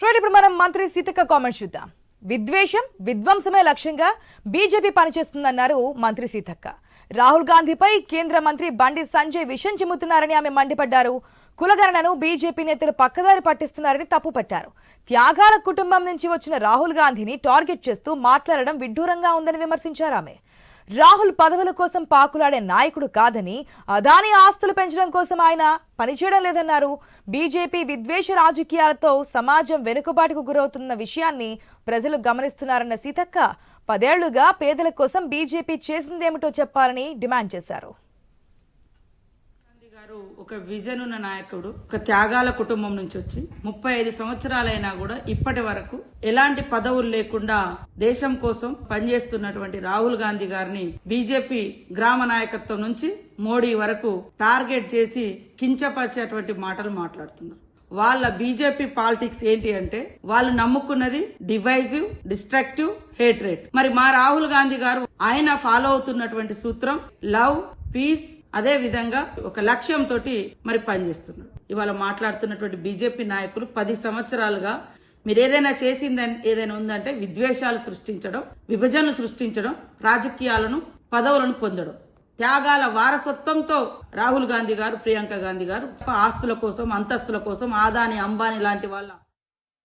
ఇప్పుడు మనం మంత్రి సీతక్క కామెంట్స్ చూద్దాం. విద్వేషం విధ్వంసమే లక్ష్యంగా బీజేపీ పనిచేస్తుందన్నారు మంత్రి సీతక్క. రాహుల్ గాంధీపై కేంద్ర మంత్రి బండి సంజయ్ విషం చిమ్ముతున్నారని ఆమె మండిపడ్డారు. కులగణనను బీజేపీ నేతలు పక్కదారి పట్టిస్తున్నారని తప్పుపట్టారు. త్యాగాల కుటుంబం నుంచి వచ్చిన రాహుల్ గాంధీని టార్గెట్ చేస్తూ మాట్లాడడం విడ్డూరంగా ఉందని విమర్శించారు ఆమె. రాహుల్ పదవుల కోసం పాకులాడే నాయకుడు కాదని, అదానీ ఆస్తులు పెంచడం కోసం ఆయన పనిచేయడం లేదన్నారు. బీజేపీ విద్వేష రాజకీయాలతో సమాజం వెనుకబాటుకు గురవుతున్న విషయాన్ని ప్రజలు గమనిస్తున్నారన్న సీతక్క 10 ఏళ్లుగా పేదల కోసం బీజేపీ చేసిందేమిటో చెప్పాలని డిమాండ్ చేశారు. ఒక విజన్ ఉన్న నాయకుడు, ఒక త్యాగాల కుటుంబం నుంచి వచ్చి 35 సంవత్సరాలైనా కూడా ఇప్పటి వరకు ఎలాంటి పదవులు లేకుండా దేశం కోసం పనిచేస్తున్నటువంటి రాహుల్ గాంధీ గారిని బీజేపీ గ్రామ నాయకత్వం నుంచి మోడీ వరకు టార్గెట్ చేసి కించపరిచేటువంటి మాటలు మాట్లాడుతున్నారు. వాళ్ళ బీజేపీ పాలిటిక్స్ ఏంటి అంటే వాళ్ళు నమ్ముకున్నది డివైజివ్, డిస్ట్రక్టివ్, హేట్రేట్. మరి మా రాహుల్ గాంధీ గారు ఆయన ఫాలో అవుతున్నటువంటి సూత్రం లవ్, పీస్, అదే విధంగా ఒక లక్ష్యంతో మరి పనిచేస్తున్నారు. ఇవాళ మాట్లాడుతున్నటువంటి బీజేపీ నాయకులు 10 సంవత్సరాలుగా మీరు ఏదైనా చేసిందని ఏదైనా ఉందంటే విద్వేషాలు సృష్టించడం, విభజనలు సృష్టించడం, రాజకీయాలను పదవులను పొందడం. త్యాగాల వారసత్వంతో రాహుల్ గాంధీ గారు, ప్రియాంక గాంధీ గారు ఆస్తుల కోసం, అంతస్తుల కోసం, ఆదాని, అంబానీ లాంటి వాళ్ళ